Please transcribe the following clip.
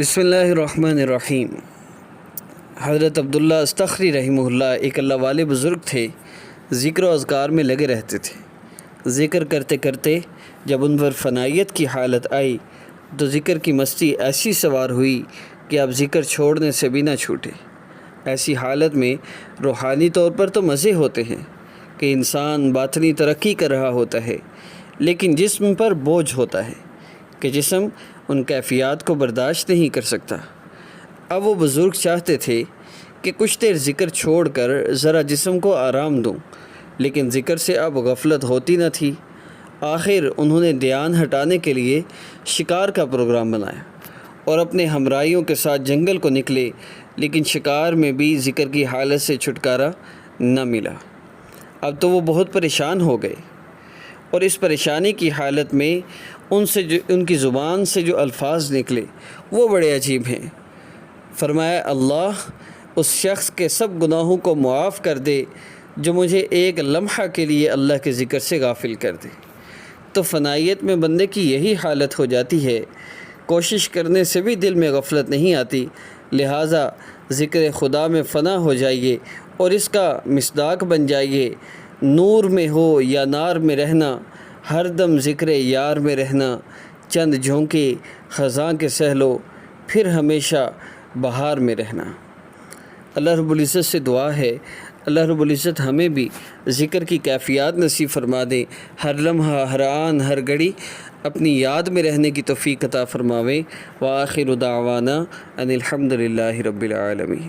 بسم اللہ الرحمن الرحیم۔ حضرت عبداللہ استخری رحمہ اللہ ایک اللہ والے بزرگ تھے، ذکر و اذکار میں لگے رہتے تھے۔ ذکر کرتے کرتے جب ان پر فنائیت کی حالت آئی تو ذکر کی مستی ایسی سوار ہوئی کہ اب ذکر چھوڑنے سے بھی نہ چھوٹے۔ ایسی حالت میں روحانی طور پر تو مزے ہوتے ہیں کہ انسان باطنی ترقی کر رہا ہوتا ہے، لیکن جسم پر بوجھ ہوتا ہے کہ جسم ان کیفیات کو برداشت نہیں کر سکتا۔ اب وہ بزرگ چاہتے تھے کہ کچھ دیر ذکر چھوڑ کر ذرا جسم کو آرام دوں، لیکن ذکر سے اب غفلت ہوتی نہ تھی۔ آخر انہوں نے دھیان ہٹانے کے لیے شکار کا پروگرام بنایا اور اپنے ہمراہیوں کے ساتھ جنگل کو نکلے، لیکن شکار میں بھی ذکر کی حالت سے چھٹکارا نہ ملا۔ اب تو وہ بہت پریشان ہو گئے، اور اس پریشانی کی حالت میں ان کی زبان سے جو الفاظ نکلے وہ بڑے عجیب ہیں۔ فرمایا، اللہ اس شخص کے سب گناہوں کو معاف کر دے جو مجھے ایک لمحہ کے لیے اللہ کے ذکر سے غافل کر دے۔ تو فنائیت میں بندے کی یہی حالت ہو جاتی ہے، کوشش کرنے سے بھی دل میں غفلت نہیں آتی، لہٰذا ذکر خدا میں فنا ہو جائیے اور اس کا مصداق بن جائیے۔ نور میں ہو یا نار میں رہنا، ہر دم ذکر یار میں رہنا، چند جھونکے خزاں کے سہلو، پھر ہمیشہ بہار میں رہنا۔ اللہ رب العزت سے دعا ہے، اللہ رب العزت ہمیں بھی ذکر کی کیفیات نصیب فرما دے، ہر لمحہ، ہر آن، ہر گھڑی اپنی یاد میں رہنے کی توفیق عطا فرماوے۔ وآخر دعوانا ان الحمد للہ رب العالمین۔